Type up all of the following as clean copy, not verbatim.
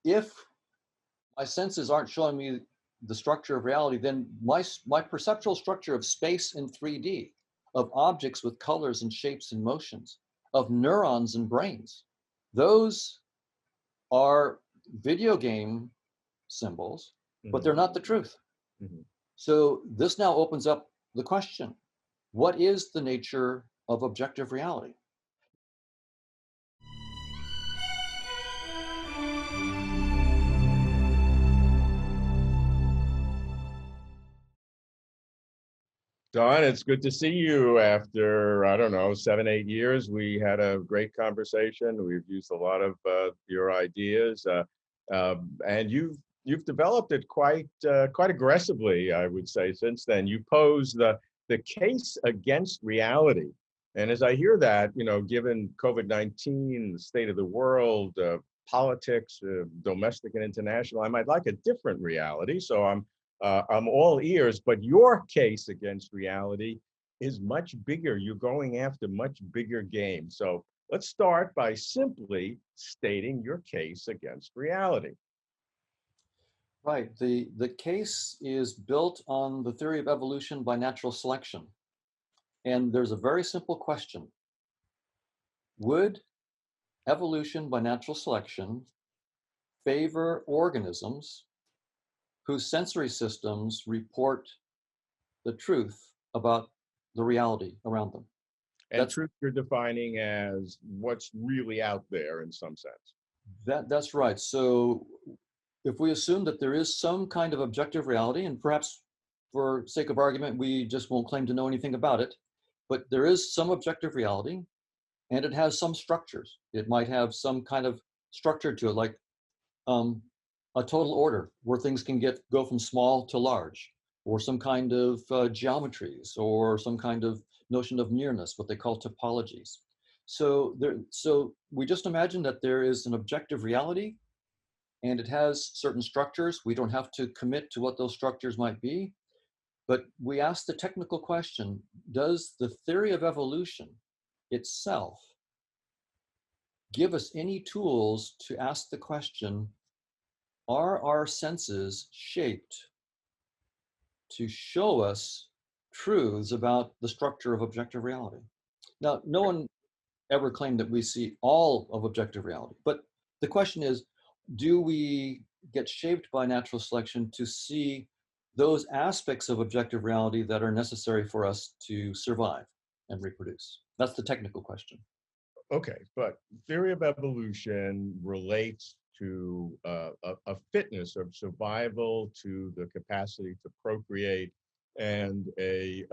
if my senses aren't showing me the structure of reality, then my perceptual structure of space in 3D, of objects with colors and shapes and motions, of neurons and brains, those are video game symbols, but Mhm, they're not the truth. mhm. So this now opens up the question, what is the nature of objective reality? Don, it's good to see you after, I don't know, 7, 8 years. We had a great conversation. We've used a lot of your ideas, and you've developed it quite aggressively, I would say. Since then, you pose the case against reality, and as I hear that, given COVID-19, the state of the world, politics, domestic and international, I might like a different reality. So I'm all ears, but your case against reality is much bigger. You're going after much bigger game. So let's start by simply stating your case against reality. Right. The case is built on the theory of evolution by natural selection. And there's a very simple question. Would evolution by natural selection favor organisms whose sensory systems report the truth about the reality around them? And That's truth you're defining as what's really out there in some sense. that's right. So if we assume that there is some kind of objective reality, and perhaps for sake of argument, we just won't claim to know anything about it, but there is some objective reality and it has some structures. It might have some kind of structure to it, like um, a total order where things can go from small to large, or some kind of geometries, or some kind of notion of nearness, what they call topologies. So we just imagine that there is an objective reality, and it has certain structures. We don't have to commit to what those structures might be, but we ask the technical question: does the theory of evolution itself give us any tools to ask the question, are our senses shaped to show us truths about the structure of objective reality? Now, no one ever claimed that we see all of objective reality, but the question is, do we get shaped by natural selection to see those aspects of objective reality that are necessary for us to survive and reproduce? That's the technical question. Okay, but theory of evolution relates to a fitness of survival, to the capacity to procreate, and a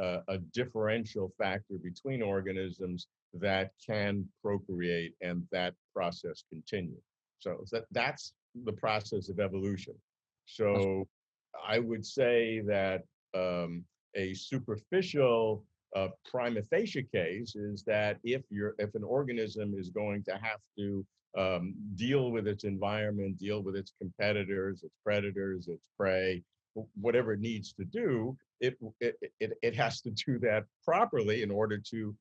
differential factor between organisms that can procreate and that process continue. So that's the process of evolution. That's So I would say that a superficial prima facie case is that if an organism is going to have to deal with its environment, deal with its competitors, its predators, its prey, whatever it needs to do, it has to do that properly in order to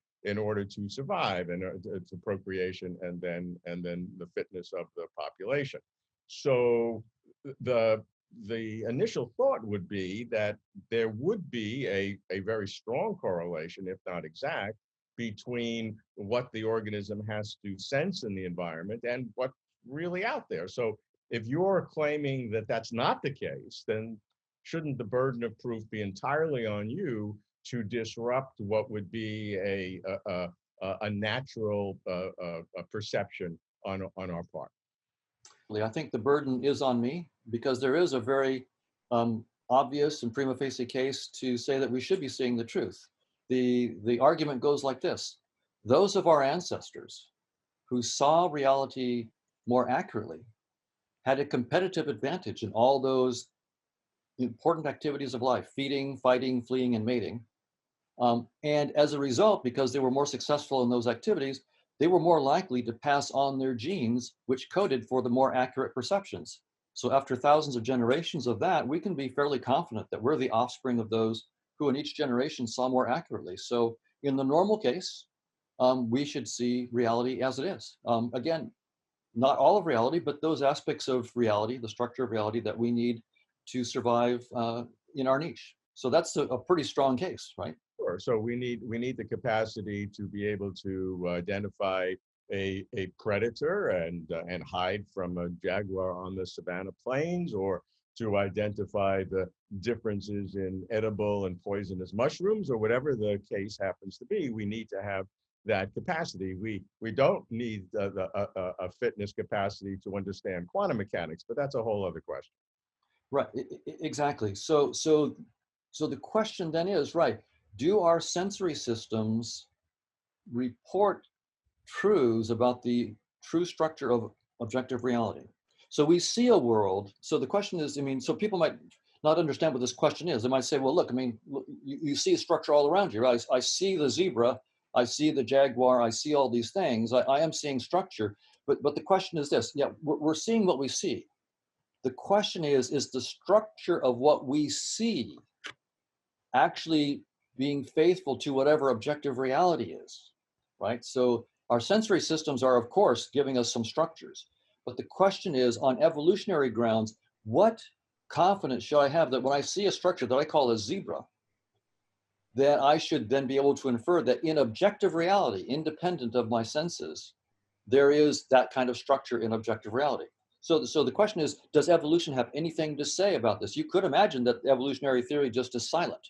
survive and to procreation and then the fitness of the population. So the the initial thought would be that there would be a very strong correlation, if not exact, between what the organism has to sense in the environment and what's really out there. So if you're claiming that that's not the case, then shouldn't the burden of proof be entirely on you to disrupt what would be a natural perception on our part? I think the burden is on me because there is a very obvious and prima facie case to say that we should be seeing the truth. The argument goes like this: those of our ancestors who saw reality more accurately had a competitive advantage in all those important activities of life: feeding, fighting, fleeing, and mating. And as a result, because they were more successful in those activities, they were more likely to pass on their genes, which coded for the more accurate perceptions. So after thousands of generations of that, we can be fairly confident that we're the offspring of those who in each generation saw more accurately. So in the normal case, we should see reality as it is. Again, not all of reality, but those aspects of reality, the structure of reality that we need to survive in our niche. So that's a pretty strong case, right? Sure. So we need the capacity to be able to identify a predator and hide from a jaguar on the savannah plains, or to identify the differences in edible and poisonous mushrooms, or whatever the case happens to be. We need to have that capacity. We don't need a fitness capacity to understand quantum mechanics, but that's a whole other question. Right, exactly. So the question then is, right, do our sensory systems report truths about the true structure of objective reality? So we see a world. So the question is, I mean, so people might not understand what this question is. They might say, well, look, I mean, you see a structure all around you, right? I see the zebra, I see the jaguar, I see all these things. I am seeing structure. But the question is this, yeah, we're seeing what we see. The question is the structure of what we see actually being faithful to whatever objective reality is, right? So our sensory systems are, of course, giving us some structures. But the question is, on evolutionary grounds, what confidence should I have that when I see a structure that I call a zebra, that I should then be able to infer that in objective reality, independent of my senses, there is that kind of structure in objective reality. So the question is, does evolution have anything to say about this? You could imagine that evolutionary theory just is silent,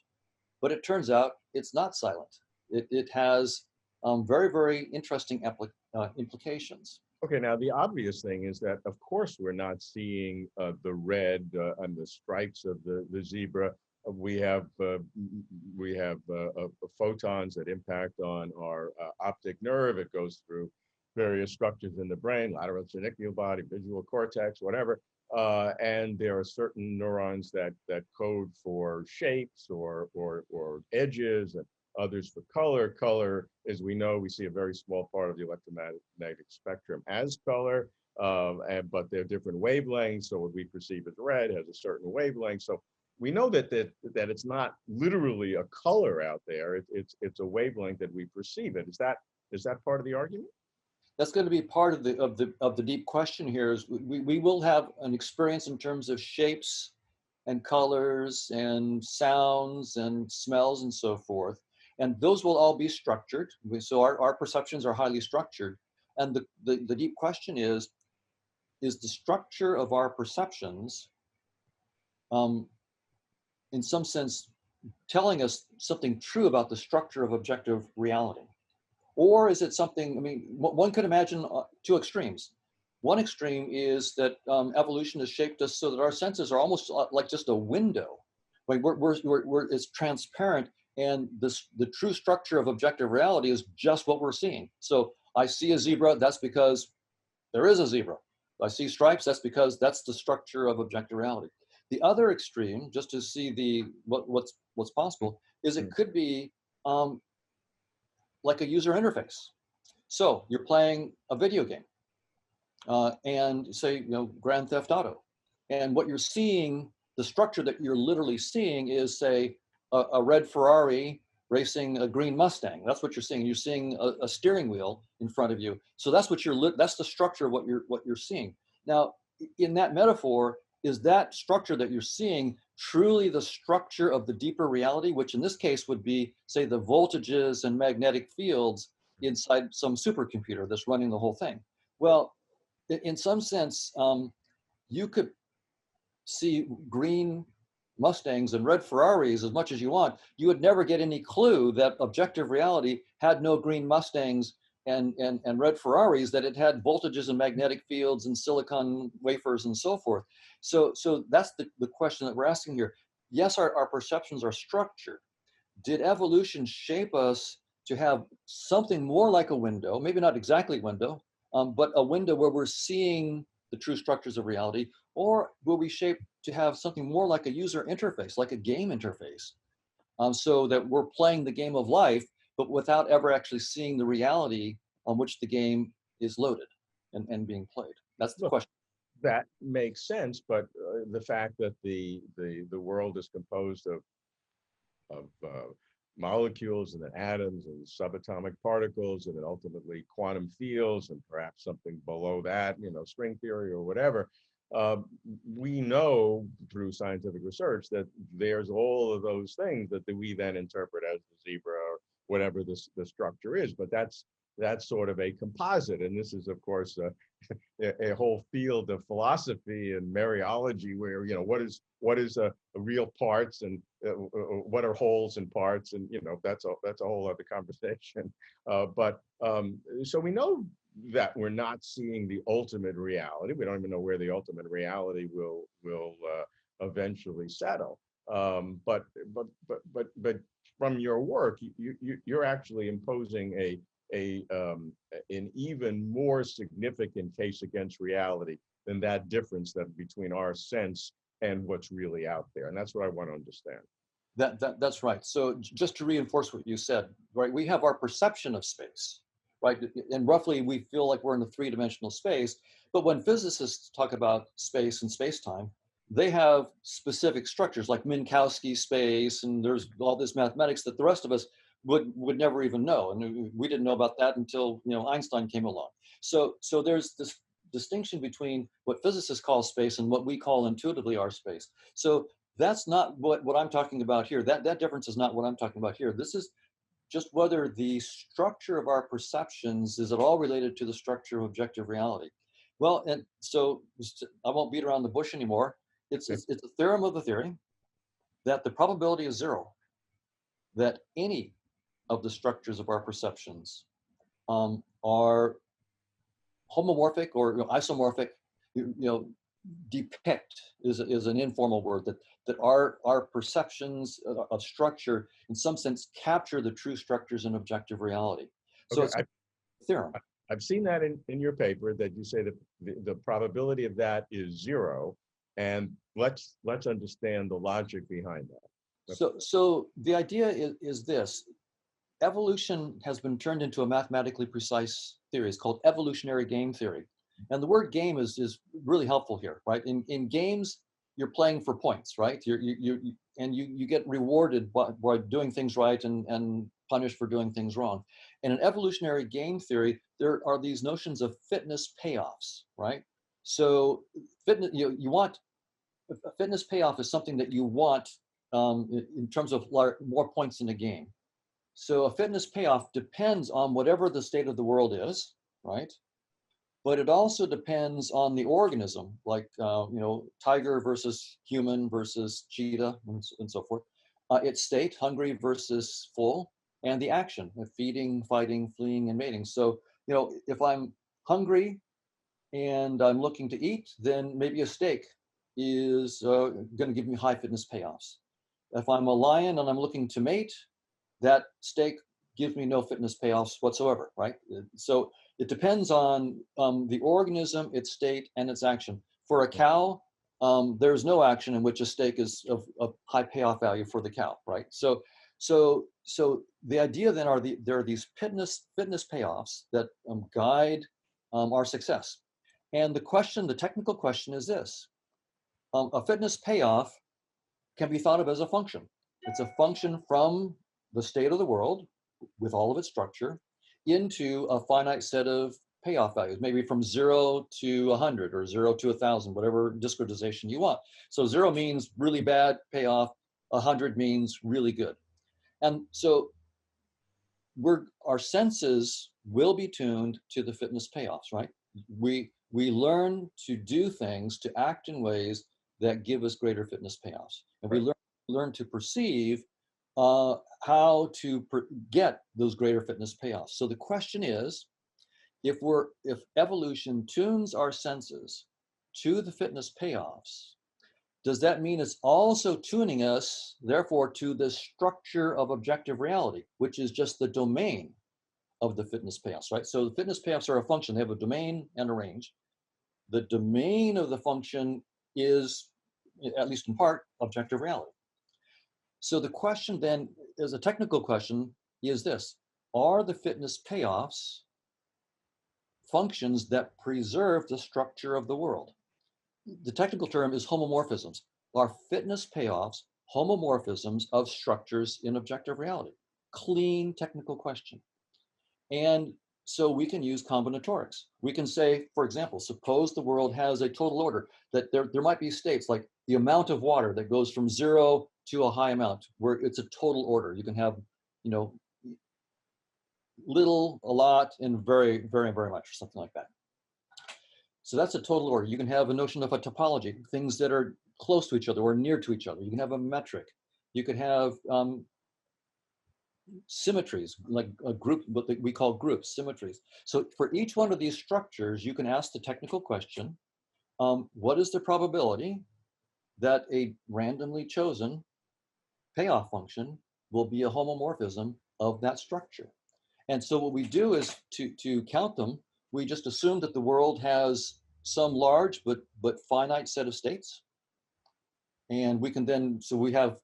but it turns out it's not silent. It has very, very interesting implications. Okay, now the obvious thing is that, of course, we're not seeing the red and the stripes of the zebra. We have photons that impact on our optic nerve. It goes through various structures in the brain, lateral genicular body, visual cortex, whatever. And there are certain neurons that code for shapes or edges, and others for color. Color, as we know, we see a very small part of the electromagnetic spectrum as color, but they're different wavelengths. So what we perceive as red has a certain wavelength. So we know that it's not literally a color out there. It's a wavelength that we perceive it. Is that part of the argument? That's going to be part of the deep question here. Is we will have an experience in terms of shapes and colors and sounds and smells and so forth, and those will all be structured. So our perceptions are highly structured, and the deep question is the structure of our perceptions um, in some sense telling us something true about the structure of objective reality? Or is it something, I mean, one could imagine two extremes. One extreme is that evolution has shaped us so that our senses are almost like just a window. Like it's transparent, and the true structure of objective reality is just what we're seeing. So I see a zebra, that's because there is a zebra. I see stripes, that's because that's the structure of objective reality. The other extreme, just to see what's possible, is it could be um, like a user interface. So you're playing a video game, and say, Grand Theft Auto, and what you're seeing, the structure that you're literally seeing is, say, a red Ferrari racing a green Mustang. That's what you're seeing. You're seeing a steering wheel in front of you. So that's that's the structure of what you're seeing. Now, in that metaphor, is that structure that you're seeing truly the structure of the deeper reality, which in this case would be, say, the voltages and magnetic fields inside some supercomputer that's running the whole thing? Well, in some sense, you could see green Mustangs and red Ferraris as much as you want. You would never get any clue that objective reality had no green Mustangs and red Ferraris, that it had voltages and magnetic fields and silicon wafers and so forth. So that's the question that we're asking here. Yes, our perceptions are structured. Did evolution shape us to have something more like a window, maybe not exactly window, but a window where we're seeing the true structures of reality? Or will we shape to have something more like a user interface, like a game interface, so that we're playing the game of life, but without ever actually seeing the reality on which the game is loaded and being played? That's the Look, question. that makes sense, but the fact that the world is composed of molecules and then atoms and subatomic particles and then ultimately quantum fields and perhaps something below that, string theory or whatever. Uh, we know through scientific research that there's all of those things that we then interpret as the zebra or whatever the structure is. But that's sort of a composite, and this is, of course, a whole field of philosophy and Mariology, where what is a real parts and what are wholes and parts, and that's a whole other conversation. But so we know that we're not seeing the ultimate reality. We don't even know where the ultimate reality will eventually settle. But from your work, you're actually imposing an even more significant case against reality than that difference that between our sense and what's really out there. And that's what I want to understand. That's right. So just to reinforce what you said, right? We have our perception of space, right? And roughly we feel like we're in a three-dimensional space. But when physicists talk about space and space-time, they have specific structures like Minkowski space, and there's all this mathematics that the rest of us would never even know. And we didn't know about that until Einstein came along. So there's this distinction between what physicists call space and what we call intuitively our space. So that's not what I'm talking about here. That difference is not what I'm talking about here. This is just whether the structure of our perceptions is at all related to the structure of objective reality. Well, and so I won't beat around the bush anymore. It's a theorem of the theory that the probability is zero that any of the structures of our perceptions are homomorphic or isomorphic. Depict is an informal word that our perceptions of structure in some sense capture the true structures in objective reality. So Okay, it's a theorem. I've seen that in your paper, that you say that the probability of that is zero, and let's understand the logic behind that. So the idea is this: evolution has been turned into a mathematically precise theory. It's called evolutionary game theory. And the word game is really helpful here, right? In games, you're playing for points, right? You get rewarded by doing things right and punished for doing things wrong. And in evolutionary game theory, there are these notions of fitness payoffs, right? So fitness, you want a fitness payoff is something that you want in terms of more points in a game. So a fitness payoff depends on whatever the state of the world is, right? But it also depends on the organism, like tiger versus human versus cheetah and so forth. Its state, hungry versus full, and the action of feeding, fighting, fleeing, and mating. So if I'm hungry and I'm looking to eat, then maybe a steak is going to give me high fitness payoffs. If I'm a lion and I'm looking to mate, that steak gives me no fitness payoffs whatsoever, right? So it depends on the organism, its state, and its action. For a cow, there's no action in which a steak is of high payoff value for the cow, right? So the idea then there are these fitness payoffs that guide our success. And the technical question is this: a fitness payoff can be thought of as a function. It's a function from the state of the world with all of its structure into a finite set of payoff values, maybe from 0 to 100 or 0 to 1,000, whatever discretization you want. So 0 means really bad payoff, 100 means really good. And so our senses will be tuned to the fitness payoffs, right? We learn to do things, to act in ways that give us greater fitness payoffs. And we learn to perceive how to get those greater fitness payoffs. So the question is, if evolution tunes our senses to the fitness payoffs, does that mean it's also tuning us, therefore, to the structure of objective reality, which is just the domain of the fitness payoffs, right? So the fitness payoffs are a function. They have a domain and a range. The domain of the function is, at least in part, objective reality. So the question then, as a technical question, is this: are the fitness payoffs functions that preserve the structure of the world? The technical term is homomorphisms. Are fitness payoffs homomorphisms of structures in objective reality? clean technical question. And so we can use combinatorics. We can say, for example, suppose the world has a total order, that there might be states like the amount of water that goes from 0 to a high amount, where it's a total order. You can have, you know, little, a lot, and very, very, very much, or something like that. So that's a total order. You can have a notion of a topology, things that are close to each other or near to each other. You can have a metric. You could have symmetries, like a group, what we call groups, symmetries. So for each one of these structures, you can ask the technical question, what is the probability that a randomly chosen payoff function will be a homomorphism of that structure? And so what we do is to count them, we just assume that the world has some large but finite set of states. And we can then, so we have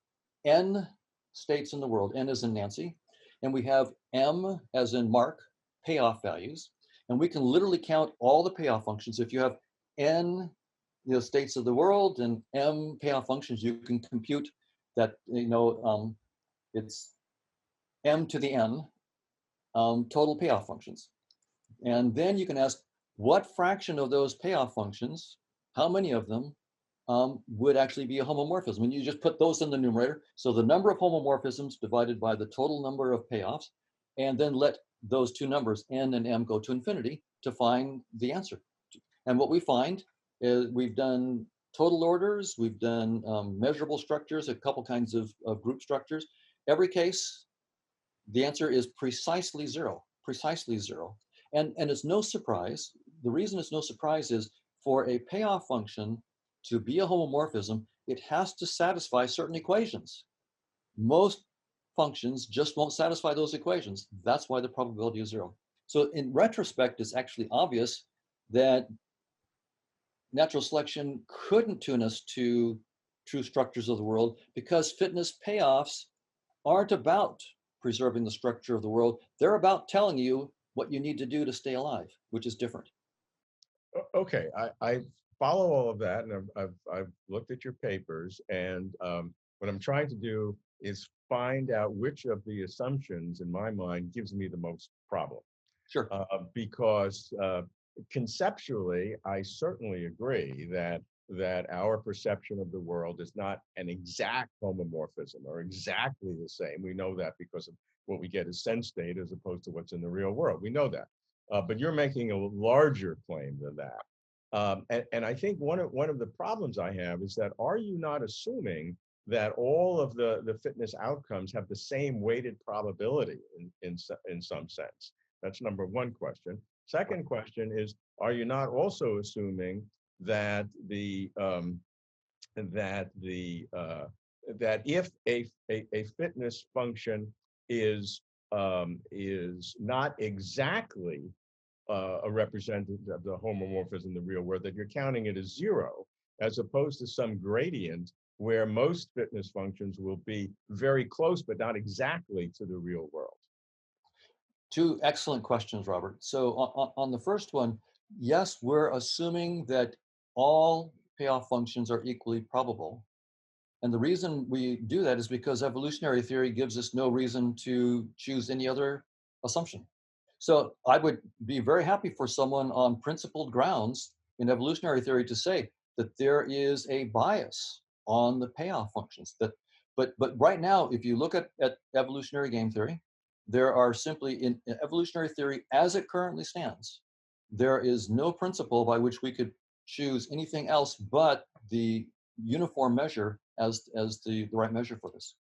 n states in the world, n as in Nancy, and we have m as in Mark, payoff values. And we can literally count all the payoff functions. If you have n states of the world and m payoff functions, you can compute that, it's m to the n total payoff functions. And then you can ask what fraction of those payoff functions, how many of them would actually be a homomorphism. And you just put those in the numerator. So the number of homomorphisms divided by the total number of payoffs, and then let those two numbers, n and m, go to infinity to find the answer. And what we find is we've done total orders, we've done measurable structures, a couple kinds of group structures. Every case, the answer is precisely zero, precisely zero. And it's no surprise. The reason it's no surprise is for a payoff function to be a homomorphism, it has to satisfy certain equations. Most functions just won't satisfy those equations. That's why the probability is zero. So in retrospect, it's actually obvious that natural selection couldn't tune us to true structures of the world, because fitness payoffs aren't about preserving the structure of the world. They're about telling you what you need to do to stay alive, which is different. Okay, I follow all of that, and I've looked at your papers, and what I'm trying to do is find out which of the assumptions in my mind gives me the most problem. Sure. Because conceptually, I certainly agree that our perception of the world is not an exact homomorphism or exactly the same. We know that because of what we get as sense data as opposed to what's in the real world. We know that. But you're making a larger claim than that. And I think one of the problems I have is that, are you not assuming that all of the fitness outcomes have the same weighted probability in some sense? That's number one question. Second question is, are you not also assuming that that if a fitness function is not exactly a representative of the homomorphism in the real world, that you're counting it as zero, as opposed to some gradient where most fitness functions will be very close, but not exactly to the real world? Two excellent questions, Robert. So on the first one, yes, we're assuming that all payoff functions are equally probable. And the reason we do that is because evolutionary theory gives us no reason to choose any other assumption. So I would be very happy for someone on principled grounds in evolutionary theory to say that there is a bias on the payoff functions. But right now, if you look at evolutionary game theory, there are simply, in evolutionary theory as it currently stands, there is no principle by which we could choose anything else but the uniform measure as the right measure for this.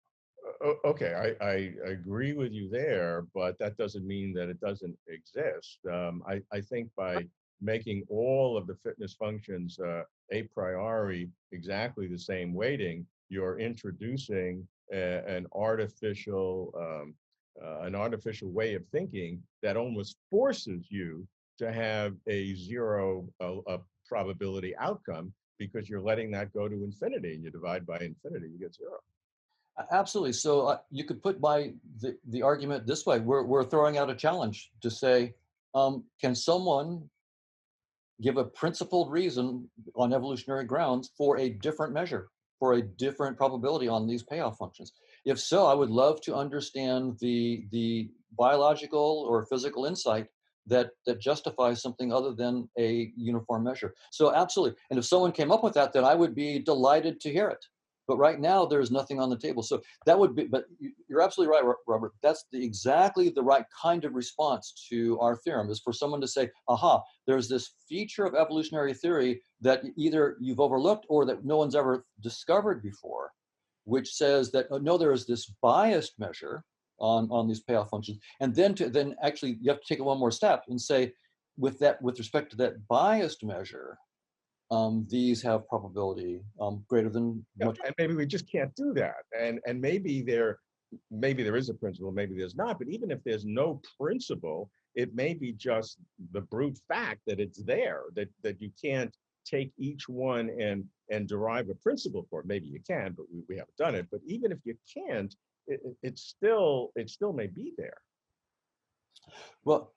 Okay, I agree with you there, but that doesn't mean that it doesn't exist. I think by making all of the fitness functions a priori exactly the same weighting, you're introducing an artificial way of thinking that almost forces you to have a zero probability outcome, because you're letting that go to infinity, and you divide by infinity, you get zero. Absolutely. So you could put the argument this way: we're throwing out a challenge to say, can someone give a principled reason on evolutionary grounds for a different measure? for a different probability on these payoff functions? If so, I would love to understand the biological or physical insight that justifies something other than a uniform measure. So absolutely. And if someone came up with that, then I would be delighted to hear it. But right now, there's nothing on the table. So that would be, but you're absolutely right, Robert. That's exactly the right kind of response to our theorem, is for someone to say, aha, there's this feature of evolutionary theory that either you've overlooked or that no one's ever discovered before, which says that, no, there is this biased measure on these payoff functions. And then actually you have to take it one more step and say, with respect to that biased measure, these have probability greater than Yeah, much. and maybe we just can't do that. And maybe there is a principle, maybe there's not. But even if there's no principle, it may be just the brute fact that it's there, that you can't take each one and derive a principle for it. Maybe you can, but we haven't done it. But even if you can't, it still may be there. Well,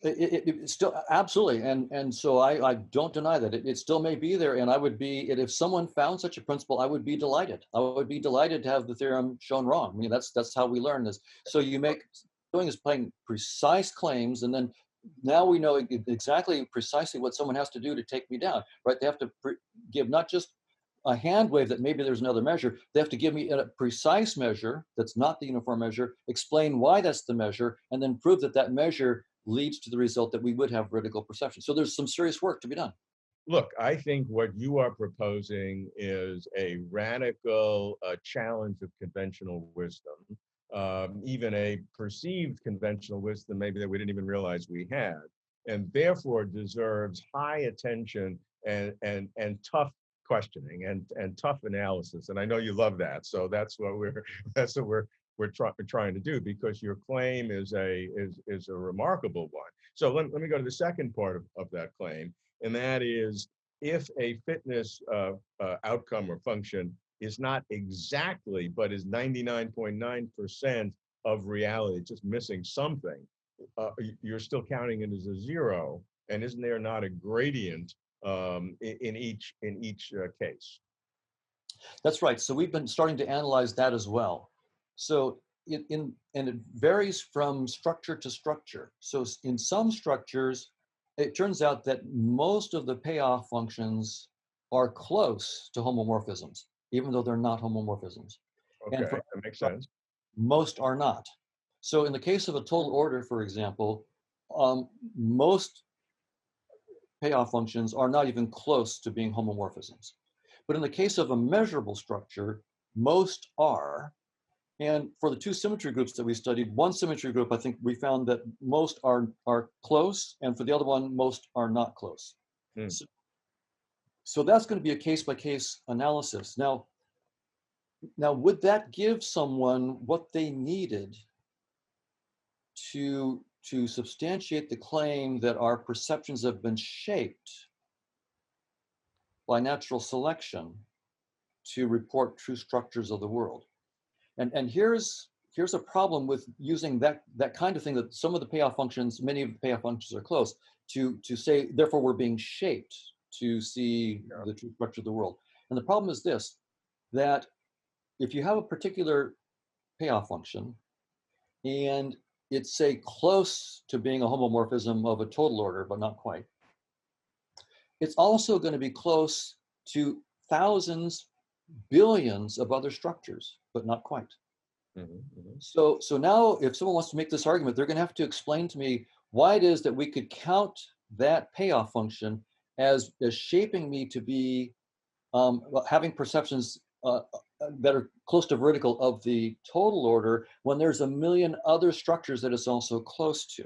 it still absolutely, and so I don't deny that it still may be there, and I would be, if someone found such a principle, I would be delighted. I would be delighted to have the theorem shown wrong. I mean, that's how we learn this. So you make doing is playing precise claims, and then now we know exactly precisely what someone has to do to take me down. Right? They have to give not just a hand wave that maybe there's another measure. They have to give me a precise measure that's not the uniform measure, explain why that's the measure, and then prove that that measure leads to the result that we would have vertical perception. So there's some serious work to be done. Look, I think what you are proposing is a radical challenge of conventional wisdom, even a perceived conventional wisdom, maybe that we didn't even realize we had, and therefore deserves high attention and tough questioning and tough analysis. And I know you love that, so that's what that's what we're trying to do, because your claim is a remarkable one. So let me go to the second part of that claim, and that is, if a fitness outcome or function is not exactly, but is 99.9% of reality, just missing something, you're still counting it as a zero. And isn't there not a gradient in each case? That's right. So we've been starting to analyze that as well. So and it varies from structure to structure. So in some structures, it turns out that most of the payoff functions are close to homomorphisms, even though they're not homomorphisms. Okay, And for that makes sense. most are not. So in the case of a total order, for example, most payoff functions are not even close to being homomorphisms. But in the case of a measurable structure, most are. And for the two symmetry groups that we studied, one symmetry group, I think we found that most are close, and for the other one, most are not close. Hmm. So that's going to be a case-by-case analysis. Now, would that give someone what they needed to substantiate the claim that our perceptions have been shaped by natural selection to report true structures of the world? And here's a problem with using that kind of thing, that some of the payoff functions, many of the payoff functions are close, to say, therefore we're being shaped to see the true structure of the world. And the problem is this, that if you have a particular payoff function and it's, say, close to being a homomorphism of a total order, but not quite, it's also going to be close to thousands, billions of other structures, but not quite. So now if someone wants to make this argument, they're going to have to explain to me why it is that we could count that payoff function as shaping me to be having perceptions that are close to vertical of the total order, when there's a million other structures that it's also close to.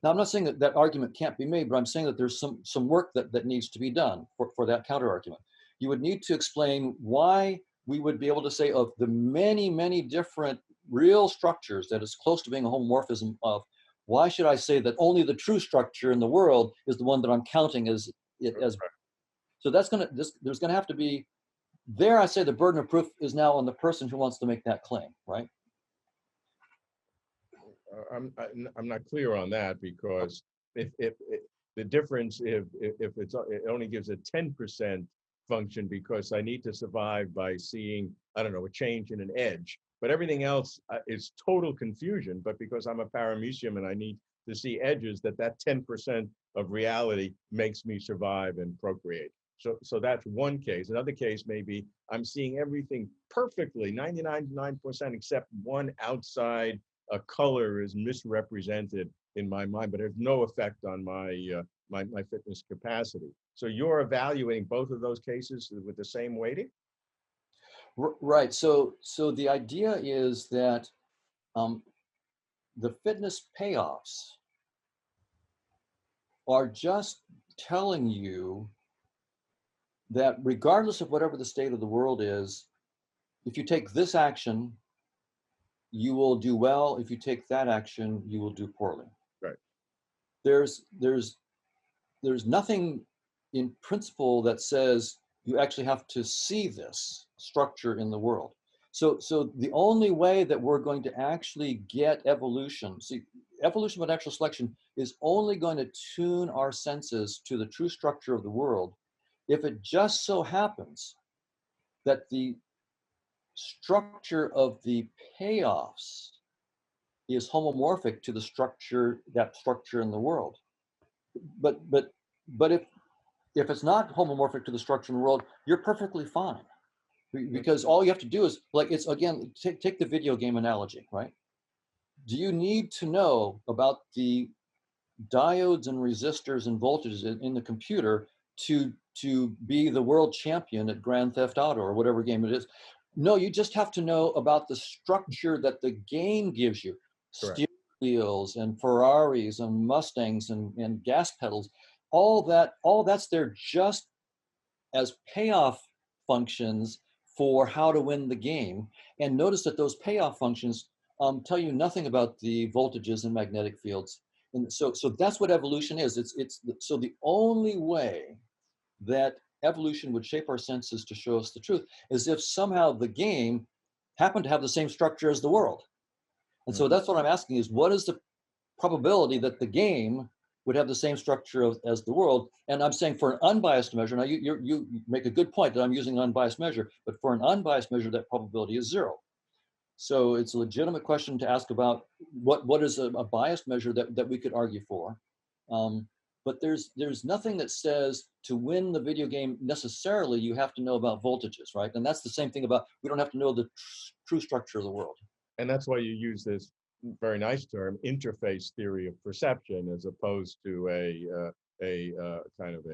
Now, I'm not saying that that argument can't be made, but I'm saying that there's some work that needs to be done for that counter argument. You would need to explain why we would be able to say, of the many, many different real structures that is close to being a homomorphism of, why should I say that only the true structure in the world is the one that I'm counting as it as? So there's going to have to be, there I say the burden of proof is now on the person who wants to make that claim, right? I'm not clear on that, because if the difference, if it only gives a 10% function because I need to survive by seeing, I don't know, a change in an edge. But everything else is total confusion. But because I'm a paramecium and I need to see edges, that 10% of reality makes me survive and procreate. So that's one case. Another case may be I'm seeing everything perfectly, 99% except one outside color is misrepresented in my mind, but it has no effect on my fitness capacity. So you're evaluating both of those cases with the same weighting? Right. So the idea is that um, the fitness payoffs are just telling you that regardless of whatever the state of the world is, if you take this action, you will do well. If you take that action, you will do poorly. Right. There's there's there's nothing in principle that says you actually have to see this structure in the world. So the only way that we're going to actually get evolution, see, evolution by natural selection is only going to tune our senses to the true structure of the world if it just so happens that the structure of the payoffs is homomorphic to the structure, that structure in the world. But if it's not homomorphic to the structure in the world, you're perfectly fine, because all you have to do is, like, it's again, take the video game analogy, right? Do you need to know about the diodes and resistors and voltages in the computer to be the world champion at Grand Theft Auto or whatever game it is? No, you just have to know about the structure that the game gives you. Correct. Steering wheels and Ferraris and Mustangs and gas pedals, all that's there just as payoff functions for how to win the game. And notice that those payoff functions tell you nothing about the voltages and magnetic fields. And so that's what evolution is. So the only way that evolution would shape our senses to show us the truth is if somehow the game happened to have the same structure as the world. And so that's what I'm asking is, what is the probability that the game would have the same structure as the world? And I'm saying for an unbiased measure, now you make a good point that I'm using an unbiased measure, but for an unbiased measure, that probability is 0. So it's a legitimate question to ask about what is a biased measure that we could argue for. But there's nothing that says to win the video game necessarily you have to know about voltages, right? And that's the same thing about, we don't have to know the true structure of the world. And that's why you use this very nice term, interface theory of perception, as opposed to a kind of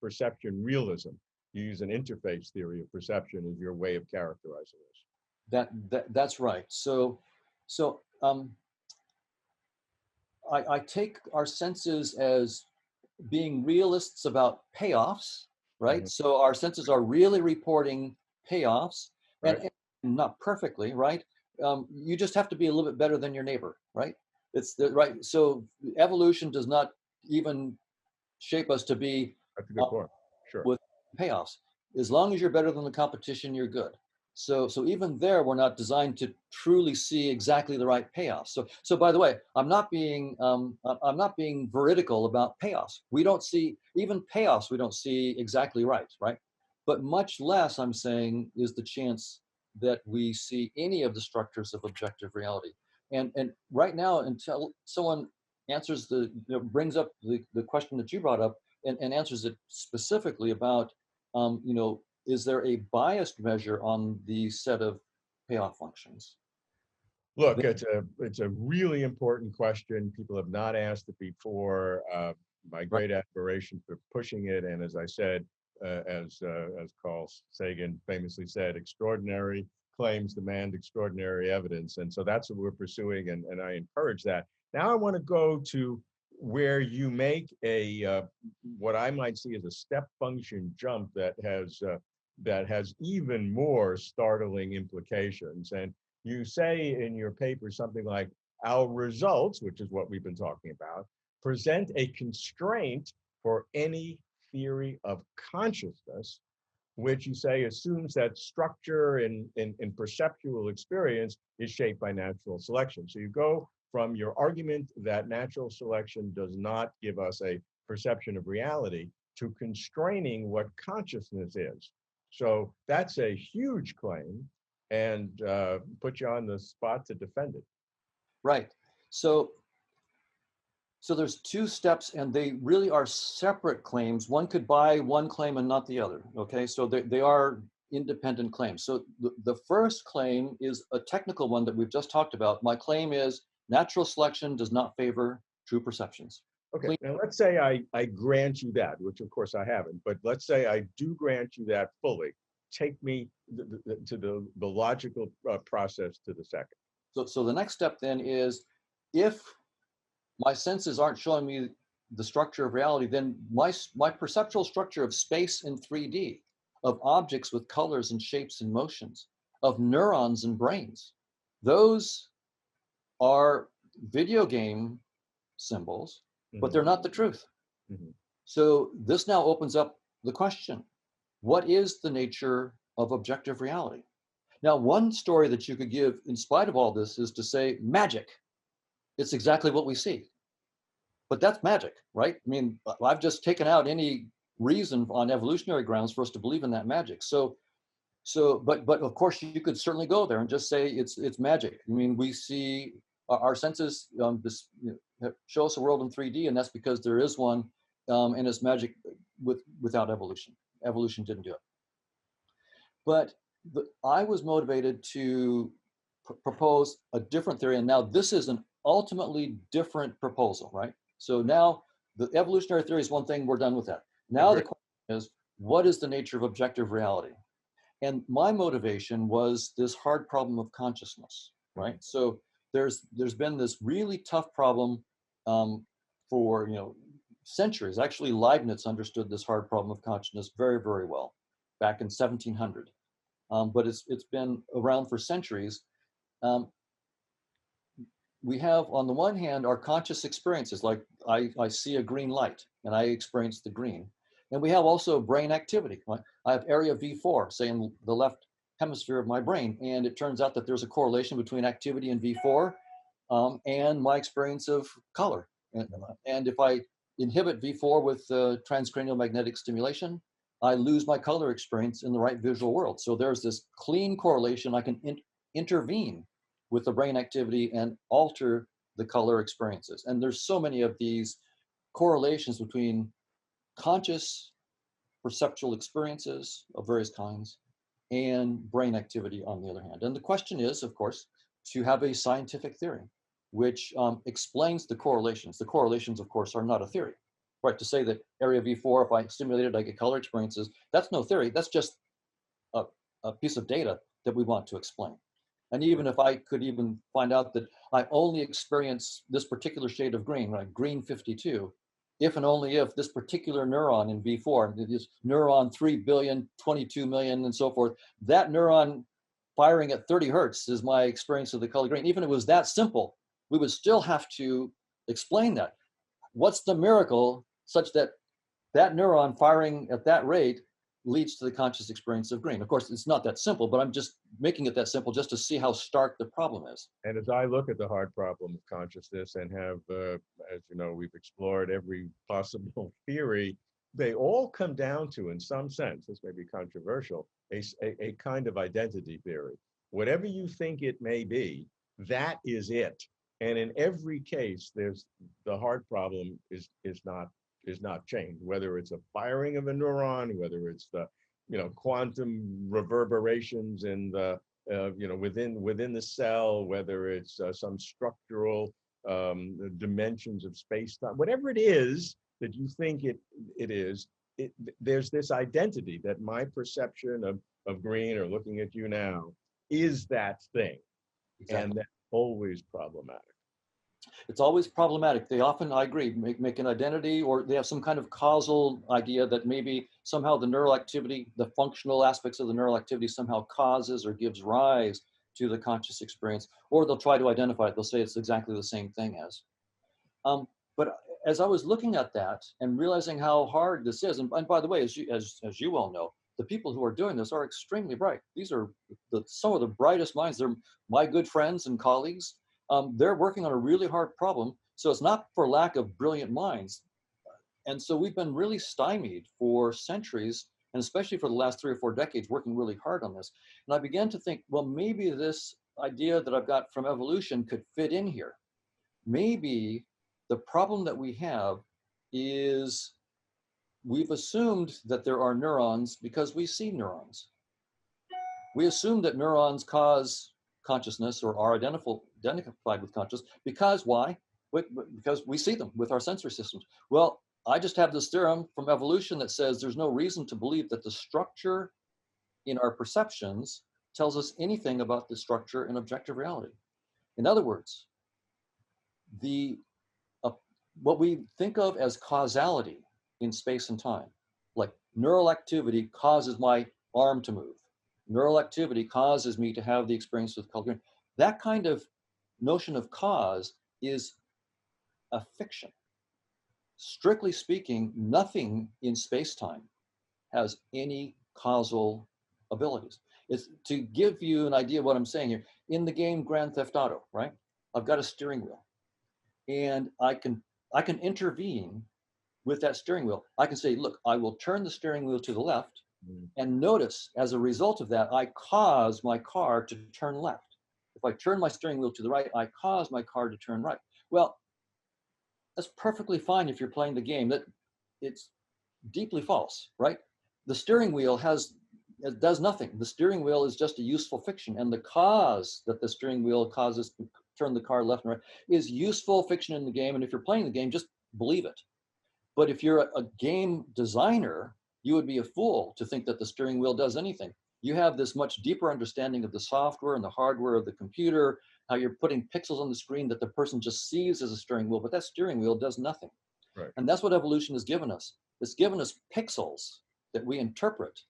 perception realism. You use an interface theory of perception as your way of characterizing this. That's right. So I take our senses as being realists about payoffs, right? Mhm. So our senses are really reporting payoffs, Right. and not perfectly, right? You just have to be a little bit better than your neighbor, right? It's the right. So evolution does not even shape us to be That's a uh, good point. Sure. with payoffs. As long as you're better than the competition, you're good. So even there, we're not designed to truly see exactly the right payoffs. So by the way, I'm not being veridical about payoffs. We don't see even payoffs. We don't see exactly right, right? But much less, I'm saying, is the chance that we see any of the structures of objective reality. And right now, until someone answers brings up the question that you brought up, and answers it specifically about, is there a biased measure on the set of payoff functions? Look, it's a really important question. People have not asked it before. My Right. great admiration for pushing it, and as I said, as Carl Sagan famously said, extraordinary claims demand extraordinary evidence, and so that's what we're pursuing, and I encourage that. Now I want to go to where you make a what I might see as a step function jump that has even more startling implications. And you say in your paper something like, our results, which is what we've been talking about, present a constraint for any theory of consciousness, which you say assumes that structure in perceptual experience is shaped by natural selection. So you go from your argument that natural selection does not give us a perception of reality to constraining what consciousness is. So that's a huge claim, and put you on the spot to defend it. Right. So so there's two steps, and they really are separate claims. One could buy one claim and not the other. Okay, so they are independent claims. So the first claim is a technical one that we've just talked about. My claim is natural selection does not favor true perceptions. Okay, Clean. now let's say I grant you that, which of course I haven't, but let's say I do grant you that fully. Take me to the logical process to the second. So the next step then is, if my senses aren't showing me the structure of reality, then my perceptual structure of space in 3D, of objects with colors and shapes and motions, of neurons and brains, those are video game symbols, but they're not the truth. Mm-hmm. So this now opens up the question, what is the nature of objective reality? Now, one story that you could give in spite of all this is to say magic. It's exactly what we see. But that's magic, right? I mean, I've just taken out any reason on evolutionary grounds for us to believe in that magic. But of course you could certainly go there and just say it's magic. I mean, we see our senses show us a world in 3D, and that's because there is one, and it's magic without evolution. Evolution didn't do it. But I was motivated to propose a different theory, and now this is an ultimately different proposal, right? So now the evolutionary theory is one thing, we're done with that. Now the question is, what is the nature of objective reality? And my motivation was this hard problem of consciousness, right? So there's been this really tough problem for centuries. Actually, Leibniz understood this hard problem of consciousness very, very well back in 1700. But it's been around for centuries. We have, on the one hand, our conscious experiences, like I see a green light and I experience the green. And we have also brain activity. I have area V4, say in the left hemisphere of my brain, and it turns out that there's a correlation between activity in V4 and my experience of color. And if I inhibit V4 with transcranial magnetic stimulation, I lose my color experience in the right visual world. So there's this clean correlation. I can intervene with the brain activity and alter the color experiences. And there's so many of these correlations between conscious perceptual experiences of various kinds and brain activity on the other hand. And the question is, of course, to have a scientific theory which explains the correlations. The correlations, of course, are not a theory, right? To say that area V4, if I stimulate it, I get color experiences, that's no theory. That's just a piece of data that we want to explain. And even if I could even find out that I only experience this particular shade of green, like green 52, if and only if this particular neuron in V4, this neuron 3 billion, 22 million, and so forth, that neuron firing at 30 hertz is my experience of the color green. Even if it was that simple, we would still have to explain that. What's the miracle such that that neuron firing at that rate leads to the conscious experience of green? Of course, it's not that simple, but I'm just making it that simple just to see how stark the problem is. And as I look at the hard problem of consciousness and have, as you know, we've explored every possible theory, they all come down to, in some sense, this may be controversial, a kind of identity theory. Whatever you think it may be, that is it. And in every case, there's the hard problem is not changed, whether it's a firing of a neuron, whether it's the quantum reverberations in the within the cell, whether it's some structural dimensions of space-time, whatever it is that you think it is, there's this identity that my perception of green, or looking at you now, is that thing. Exactly. And that's always problematic. It's always problematic. They often, I agree, make an identity, or they have some kind of causal idea that maybe somehow the neural activity, the functional aspects of the neural activity somehow causes or gives rise to the conscious experience, or they'll try to identify it. They'll say it's exactly the same thing as. But as I was looking at that and realizing how hard this is, and by the way, as you well know, the people who are doing this are extremely bright. These are some of the brightest minds. They're my good friends and colleagues. They're working on a really hard problem. So it's not for lack of brilliant minds. And so we've been really stymied for centuries, and especially for the last 3 or 4 decades, working really hard on this. And I began to think, well, maybe this idea that I've got from evolution could fit in here. Maybe the problem that we have is we've assumed that there are neurons because we see neurons. We assume that neurons cause consciousness or are identified with consciousness because why? Because we see them with our sensory systems. Well, I just have this theorem from evolution that says there's no reason to believe that the structure in our perceptions tells us anything about the structure in objective reality. In other words, the uh, what we think of as causality in space and time, like neural activity causes my arm to move. Neural activity causes me to have the experience with color green. That kind of notion of cause is a fiction. Strictly speaking, nothing in space-time has any causal abilities. It's to give you an idea of what I'm saying here. In the game Grand Theft Auto, right? I've got a steering wheel, and I can intervene with that steering wheel. I can say, look, I will turn the steering wheel to the left, and notice as a result of that, I cause my car to turn left. If I turn my steering wheel to the right, I cause my car to turn right. Well, that's perfectly fine if you're playing the game. That it's deeply false, right? The steering wheel it does nothing. The steering wheel is just a useful fiction, and the cause that the steering wheel causes to turn the car left and right is useful fiction in the game. And if you're playing the game, just believe it. But if you're a game designer, you would be a fool to think that the steering wheel does anything. You have this much deeper understanding of the software and the hardware of the computer, how you're putting pixels on the screen that the person just sees as a steering wheel, but that steering wheel does nothing. Right. And that's what evolution has given us. It's given us pixels that we interpret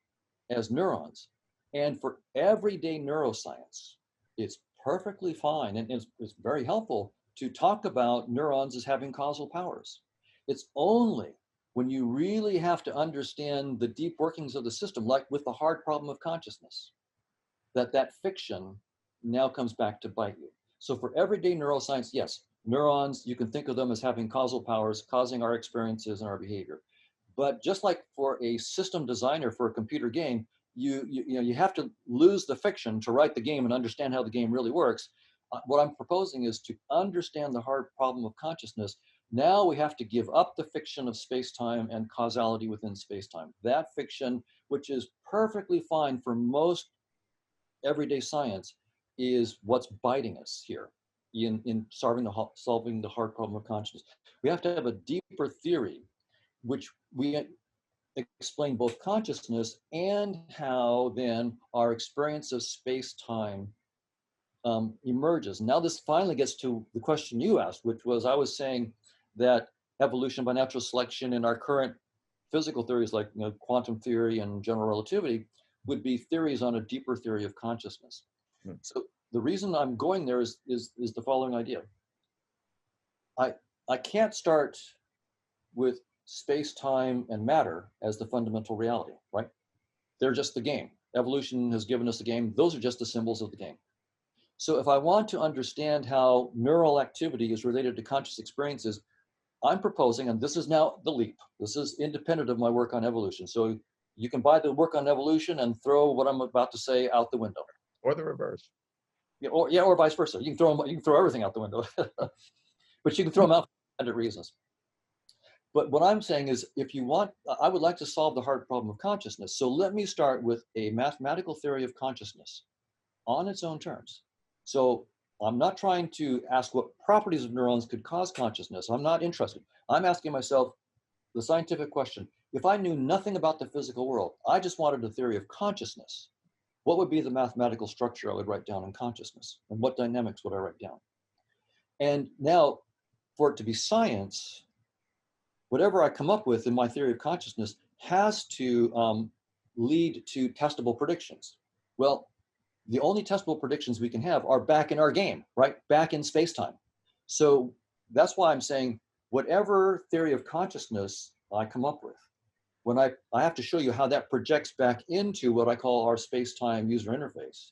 as neurons. And for everyday neuroscience, it's perfectly fine and it's very helpful to talk about neurons as having causal powers. It's only when you really have to understand the deep workings of the system, like with the hard problem of consciousness, that fiction now comes back to bite you. So for everyday neuroscience, yes, neurons, you can think of them as having causal powers, causing our experiences and our behavior. But just like for a system designer for a computer game, you have to lose the fiction to write the game and understand how the game really works. What I'm proposing is to understand the hard problem of consciousness. Now we have to give up the fiction of space-time and causality within space-time. That fiction, which is perfectly fine for most everyday science, is what's biting us here in solving the hard problem of consciousness. We have to have a deeper theory, which we explain both consciousness and how then our experience of space-time emerges. Now this finally gets to the question you asked, which was, I was saying that evolution by natural selection in our current physical theories like quantum theory and general relativity would be theories on a deeper theory of consciousness. So the reason I'm going there is the following idea. I can't start with space, time, and matter as the fundamental reality, right? They're just the game. Evolution has given us the game. Those are just the symbols of the game. So if I want to understand how neural activity is related to conscious experiences, I'm proposing, and this is now the leap. This is independent of my work on evolution. So you can buy the work on evolution and throw what I'm about to say out the window. Or the reverse. Yeah, or vice versa. You can throw everything out the window, but you can throw them out for independent reasons. But what I'm saying is, if you want, I would like to solve the hard problem of consciousness. So let me start with a mathematical theory of consciousness on its own terms. So I'm not trying to ask what properties of neurons could cause consciousness. I'm not interested. I'm asking myself the scientific question. If I knew nothing about the physical world, I just wanted a theory of consciousness, what would be the mathematical structure I would write down in consciousness? And what dynamics would I write down? And now, for it to be science, whatever I come up with in my theory of consciousness has to lead to testable predictions. Well, the only testable predictions we can have are back in our game, right? Back in space-time. So that's why I'm saying whatever theory of consciousness I come up with, when I have to show you how that projects back into what I call our space-time user interface.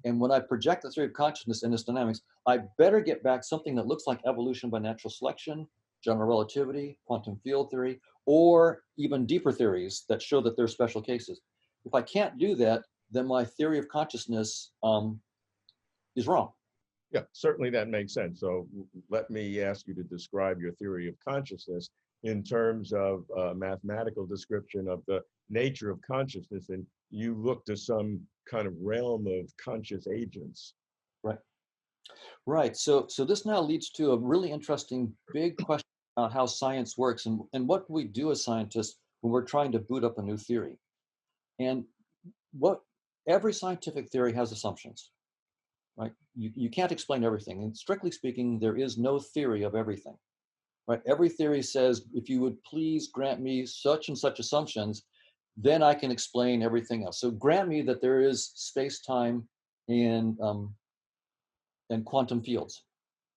And when I project the theory of consciousness and its dynamics, I better get back something that looks like evolution by natural selection, general relativity, quantum field theory, or even deeper theories that show that there's special cases. If I can't do that, then my theory of consciousness is wrong. Yeah, certainly that makes sense. So let me ask you to describe your theory of consciousness in terms of a mathematical description of the nature of consciousness. And you look to some kind of realm of conscious agents. Right. Right. So this now leads to a really interesting big question about how science works and what we do as scientists when we're trying to boot up a new theory. And what every scientific theory has assumptions, right? You can't explain everything. And strictly speaking, there is no theory of everything. Right? Every theory says, if you would please grant me such and such assumptions, then I can explain everything else. So grant me that there is space-time and quantum fields.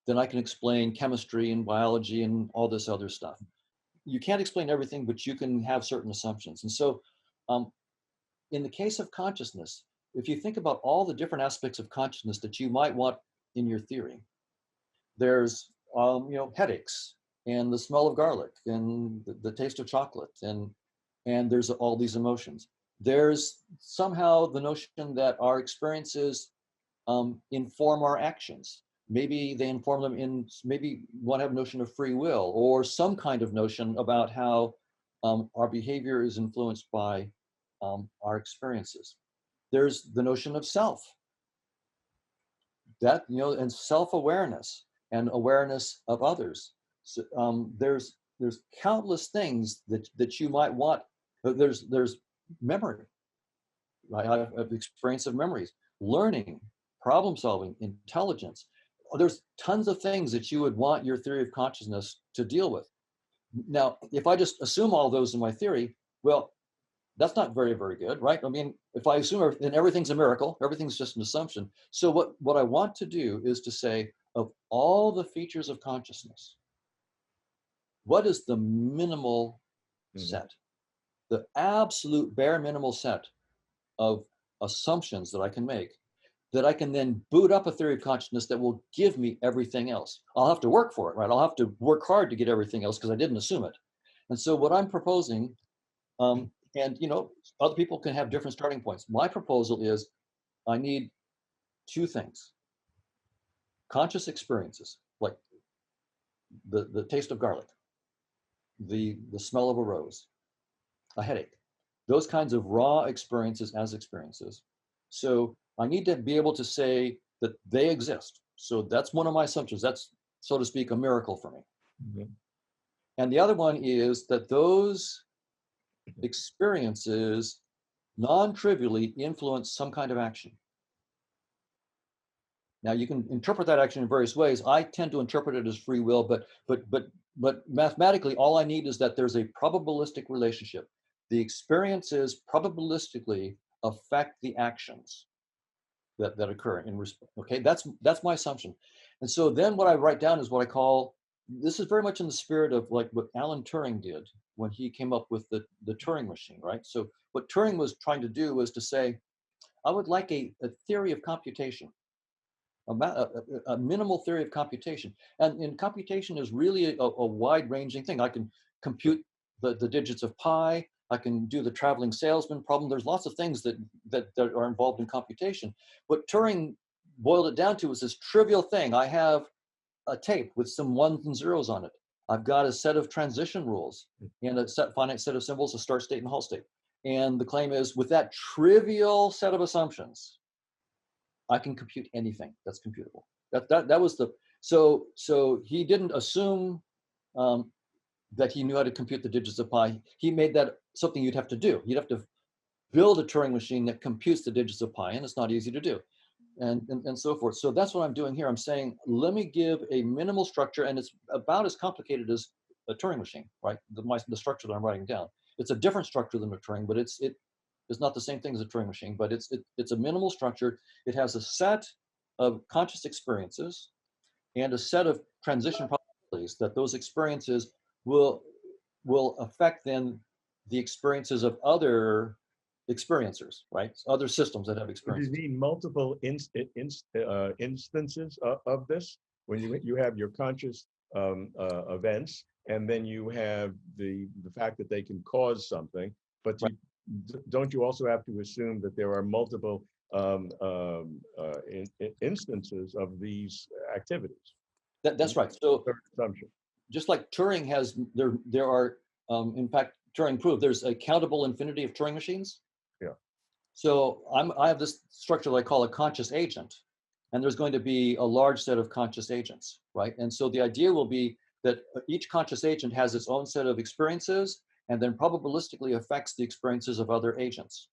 Then I can explain chemistry and biology and all this other stuff. You can't explain everything, but you can have certain assumptions. And so um, in the case of consciousness, if you think about all the different aspects of consciousness that you might want in your theory, there's headaches and the smell of garlic and the taste of chocolate and there's all these emotions. There's somehow the notion that our experiences inform our actions. Maybe they inform them in, maybe one have a notion of free will or some kind of notion about how our behavior is influenced by our experiences. There's the notion of self, that, and self-awareness and awareness of others. So, there's countless things that you might want. There's memory, right? I have experience of memories, learning, problem solving, intelligence. There's tons of things that you would want your theory of consciousness to deal with. Now, if I just assume all those in my theory, well, that's not very, very good, right? I mean, if I assume then everything's a miracle, everything's just an assumption. So what I want to do is to say, of all the features of consciousness, what is the minimal Mhm. set, the absolute bare minimal set of assumptions that I can make, that I can then boot up a theory of consciousness that will give me everything else. I'll have to work for it, right? I'll have to work hard to get everything else because I didn't assume it. And so what I'm proposing, and other people can have different starting points. My proposal is I need two things: conscious experiences, like the taste of garlic, the smell of a rose, a headache, those kinds of raw experiences as experiences. So I need to be able to say that they exist. So that's one of my assumptions. That's, so to speak, a miracle for me. Mhm. And the other one is that those experiences non-trivially influence some kind of action. Now you can interpret that action in various ways. I tend to interpret it as free will, but mathematically, all I need is that there's a probabilistic relationship. The experiences probabilistically affect the actions that occur in response. Okay, that's my assumption. And so then what I write down is what I call, this is very much in the spirit of like what Alan Turing did when he came up with the Turing machine, right? So what Turing was trying to do was to say, I would like a theory of computation, a minimal theory of computation. And computation is really a wide-ranging thing. I can compute the digits of pi. I can do the traveling salesman problem. There's lots of things that are involved in computation. What Turing boiled it down to was this trivial thing. I have a tape with some ones and zeros on it. I've got a set of transition rules and a finite set of symbols, a start state and halt state. And the claim is, with that trivial set of assumptions, I can compute anything that's computable. That was the, so he didn't assume um, that he knew how to compute the digits of pi. He made that something you'd have to do. You'd have to build a Turing machine that computes the digits of pi, and it's not easy to do, and so forth. So that's what I'm doing here. I'm saying, let me give a minimal structure, and it's about as complicated as a Turing machine, right? The structure that I'm writing down. It's a different structure than a Turing, but it's not the same thing as a Turing machine, but it's a minimal structure. It has a set of conscious experiences and a set of transition probabilities that those experiences will affect then the experiences of other experiencers, right? Other systems that have Do you experiences. need multiple instances of this when you have your conscious events, and then you have the fact that they can cause something. But Right. don't you also have to assume that there are multiple instances of these activities? That's right. So Third assumption. just like Turing has, there are, in fact, Turing proved there's a countable infinity of Turing machines. Yeah. So I have this structure that I call a conscious agent, and there's going to be a large set of conscious agents, right? And so the idea will be that each conscious agent has its own set of experiences and then probabilistically affects the experiences of other agents.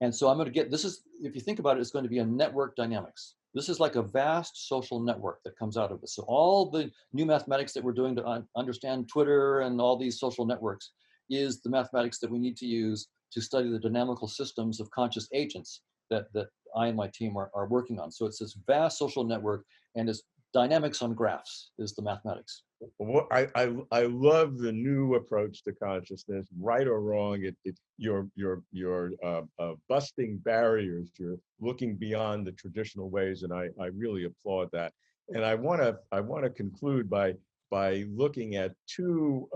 And so I'm going to get, this is, if you think about it, it's going to be a network dynamics. This is like a vast social network that comes out of this. So all the new mathematics that we're doing to understand Twitter and all these social networks is the mathematics that we need to use to study the dynamical systems of conscious agents that I and my team are working on. So it's this vast social network, and it's dynamics on graphs is the mathematics. Well, I love the new approach to consciousness, right or wrong. You're busting barriers. You're looking beyond the traditional ways, and I really applaud that. And I want to conclude by looking at two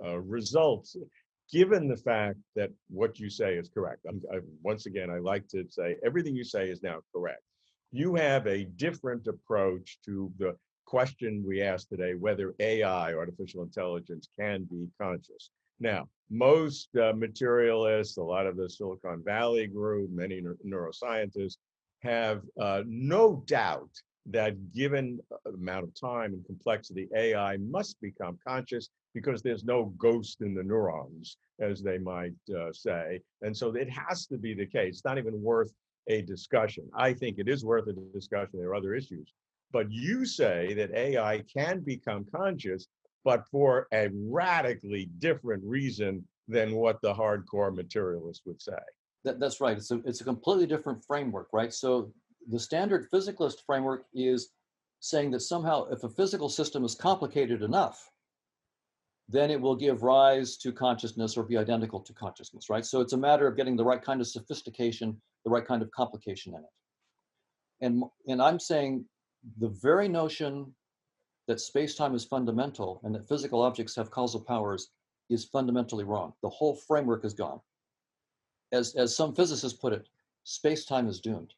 results. Given the fact that what you say is correct, once again, I like to say everything you say is now correct. You have a different approach to the question we asked today, whether AI, artificial intelligence, can be conscious. Now, most materialists, a lot of the Silicon Valley group, many neuroscientists have no doubt that given the amount of time and complexity, AI must become conscious because there's no ghost in the neurons, as they might say. And so it has to be the case. It's not even worth a discussion. I think it is worth a discussion. There are other issues. But you say that AI can become conscious, but for a radically different reason than what the hardcore materialist would say. That's right. It's a completely different framework, right? So the standard physicalist framework is saying that somehow if a physical system is complicated enough, then it will give rise to consciousness or be identical to consciousness, right? So it's a matter of getting the right kind of sophistication, the right kind of complication in it. And I'm saying the very notion that space-time is fundamental and that physical objects have causal powers is fundamentally wrong. The whole framework is gone. As some physicists put it, space-time is doomed.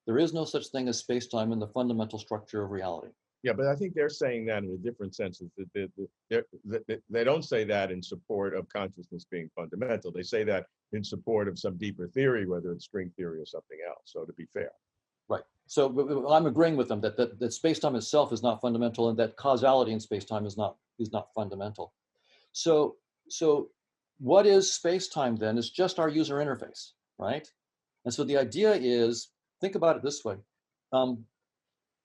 There is no such thing as space-time in the fundamental structure of reality. Yeah, but I think they're saying that in a different sense. They don't say that in support of consciousness being fundamental. They say that in support of some deeper theory, whether it's string theory or something else. So to be fair. Right. So I'm agreeing with them that space-time itself is not fundamental and that causality in space-time is not fundamental. So what is space-time then? It's just our user interface, right? And so the idea is, think about it this way.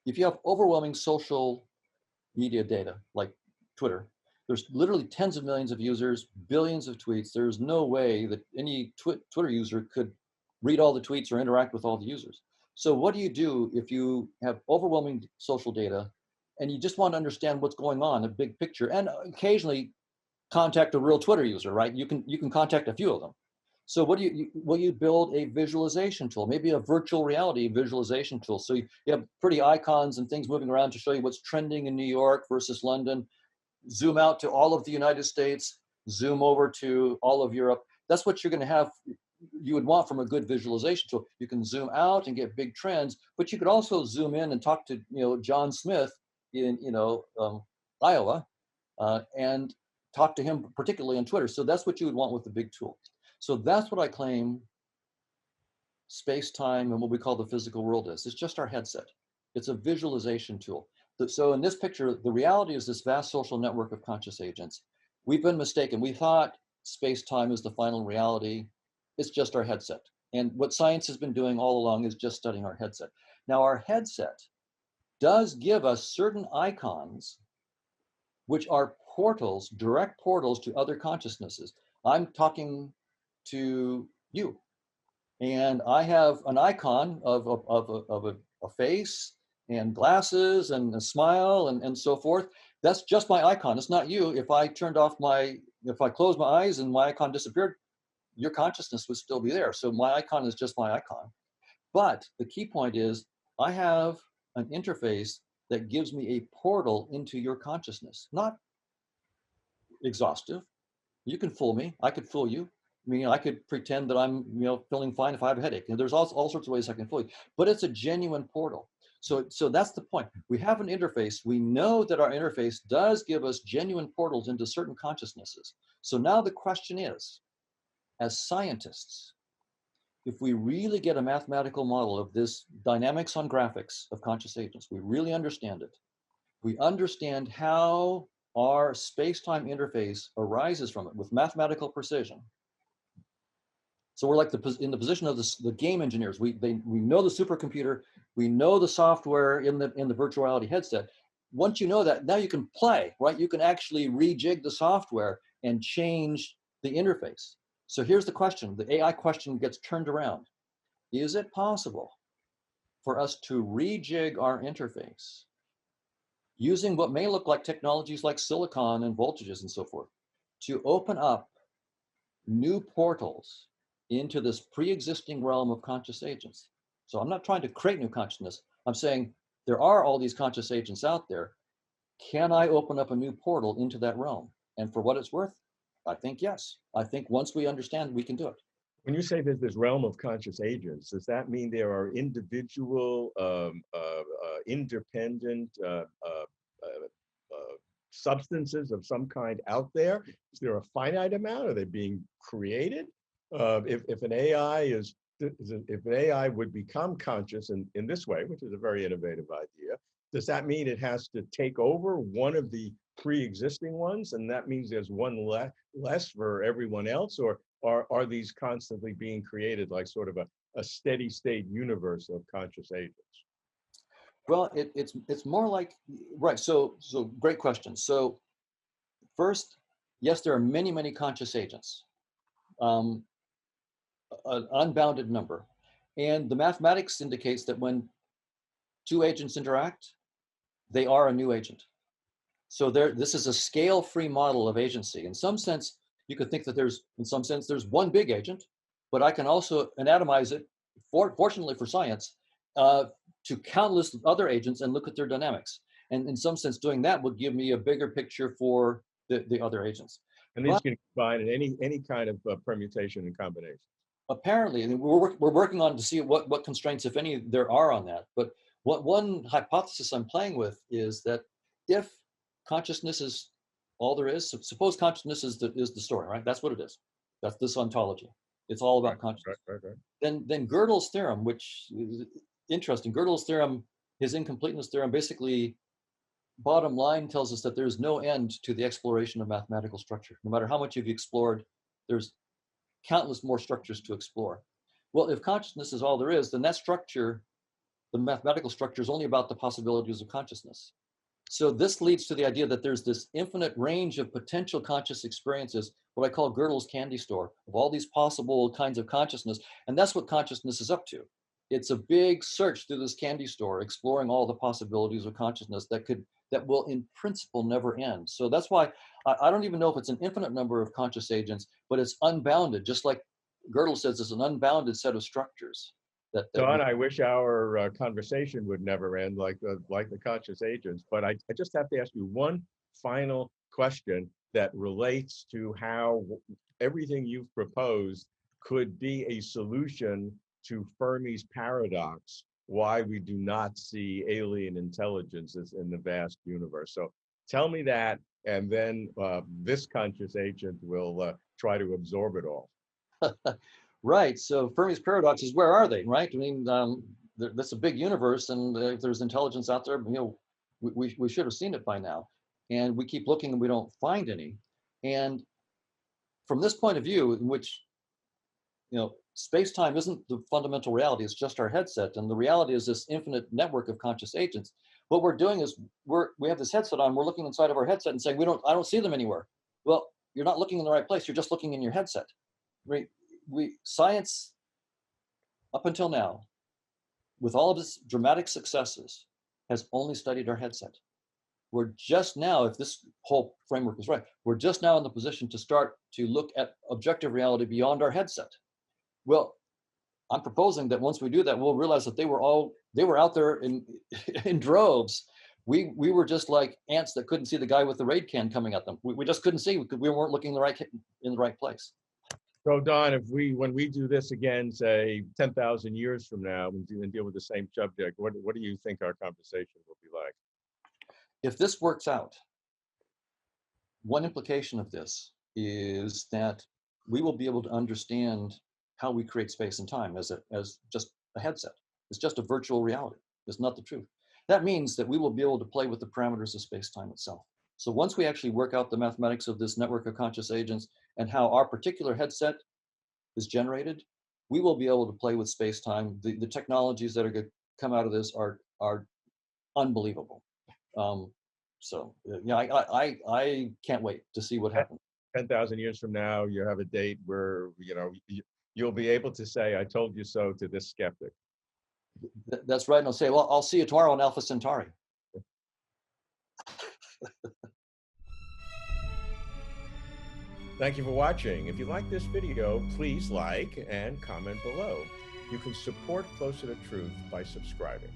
If you have overwhelming social media data like Twitter, there's literally tens of millions of users, billions of tweets. There's no way that any Twitter user could read all the tweets or interact with all the users. So what do you do if you have overwhelming social data and you just want to understand what's going on, a big picture, and occasionally contact a real Twitter user, right? You can contact a few of them. So what do you build a visualization tool, maybe a virtual reality visualization tool. So you have pretty icons and things moving around to show you what's trending in New York versus London. Zoom out to all of the United States, zoom over to all of Europe. That's what you're going to have. You would want from a good visualization tool. You can zoom out and get big trends, but you could also zoom in and talk to John Smith in Iowa, and talk to him particularly on Twitter. So that's what you would want with the big tool. So that's what I claim space-time and what we call the physical world is. It's just our headset. It's a visualization tool. So in this picture, the reality is this vast social network of conscious agents. We've been mistaken. We thought space-time is the final reality. It's just our headset. And what science has been doing all along is just studying our headset. Now, our headset does give us certain icons, which are portals, direct portals to other consciousnesses. I'm talking to you, and I have an icon of a face and glasses and a smile and so forth. That's just my icon. It's not you. If I closed my eyes and my icon disappeared, your consciousness would still be there. So my icon is just my icon. But the key point is I have an interface that gives me a portal into your consciousness. Not exhaustive. You can fool me. I could fool you. I mean, I could pretend that I'm, feeling fine if I have a headache. And there's all sorts of ways I can fool you. But it's a genuine portal. So that's the point. We have an interface. We know that our interface does give us genuine portals into certain consciousnesses. So now the question is, as scientists, if we really get a mathematical model of this dynamics on graphics of conscious agents, we really understand it. We understand how our space-time interface arises from it with mathematical precision. So we're like in the position of the game engineers. We know the supercomputer, we know the software in the virtual reality headset. Once you know that, now you can play, right? You can actually rejig the software and change the interface. So here's the question, the AI question gets turned around. Is it possible for us to rejig our interface using what may look like technologies like silicon and voltages and so forth to open up new portals into this pre-existing realm of conscious agents? So I'm not trying to create new consciousness. I'm saying there are all these conscious agents out there. Can I open up a new portal into that realm? And for what it's worth, I think yes. I think once we understand, we can do it. When you say there's this realm of conscious agents, does that mean there are individual, independent substances of some kind out there? Is there a finite amount? Are they being created? If an AI if an AI would become conscious in this way, which is a very innovative idea, does that mean it has to take over one of the pre-existing ones, and that means there's one less for everyone else, or are these constantly being created like sort of a steady state universe of conscious agents? Well, it's more like, right. So great question. So first, yes, there are many conscious agents, an unbounded number, and the mathematics indicates that when two agents interact, they are a new agent. So this is a scale-free model of agency. In some sense, you could think that there's one big agent, but I can also anatomize it, fortunately for science, to countless other agents and look at their dynamics. And in some sense, doing that would give me a bigger picture for the other agents. And these can combine in any kind of permutation and combination. Apparently, and we're working on to see what constraints, if any, there are on that. But one hypothesis I'm playing with is that if consciousness is all there is, suppose consciousness is the story, right? That's what it is. That's this ontology. It's all about consciousness. Right. Then Gödel's theorem, which is interesting, Gödel's theorem, his incompleteness theorem, basically, bottom line, tells us that there's no end to the exploration of mathematical structure. No matter how much you've explored, there's countless more structures to explore. Well, if consciousness is all there is, then that structure, the mathematical structure, is only about the possibilities of consciousness. So this leads to the idea that there's this infinite range of potential conscious experiences, what I call Gödel's candy store, of all these possible kinds of consciousness. And that's what consciousness is up to. It's a big search through this candy store, exploring all the possibilities of consciousness that will in principle never end. So that's why I don't even know if it's an infinite number of conscious agents, but it's unbounded, just like Gödel says, it's an unbounded set of structures. Don, I wish our conversation would never end like the conscious agents, but I just have to ask you one final question that relates to how everything you've proposed could be a solution to Fermi's paradox, why we do not see alien intelligences in the vast universe. So tell me that, and then this conscious agent will try to absorb it all. Right. So Fermi's paradox is, where are they? Right. I mean, that's a big universe, and if there's intelligence out there, we should have seen it by now. And we keep looking, and we don't find any. And from this point of view, in which space-time isn't the fundamental reality; it's just our headset, and the reality is this infinite network of conscious agents. What we're doing is we have this headset on. We're looking inside of our headset and saying, I don't see them anywhere. Well, you're not looking in the right place. You're just looking in your headset. Right? Science, up until now, with all of its dramatic successes, has only studied our headset. We're just now, if this whole framework is right, we're just now in the position to start to look at objective reality beyond our headset. Well, I'm proposing that once we do that, we'll realize that they were out there in droves, We were just like ants that couldn't see the guy with the raid can coming at them. We just couldn't see because we weren't looking in the right place. So Don, if when we do this again, say 10,000 years from now, and deal with the same subject, what do you think our conversation will be like? If this works out, one implication of this is that we will be able to understand how we create space and time as just a headset. It's just a virtual reality. It's not the truth. That means that we will be able to play with the parameters of space-time itself. So once we actually work out the mathematics of this network of conscious agents and how our particular headset is generated, we will be able to play with space-time. The technologies that are going to come out of this are unbelievable. So yeah, I can't wait to see what happens. 10,000 years from now, you have a date where you'll be able to say, "I told you so" to this skeptic. That's right. And I'll say, well, I'll see you tomorrow on Alpha Centauri. Thank you for watching. If you like this video, please like and comment below. You can support Closer to Truth by subscribing.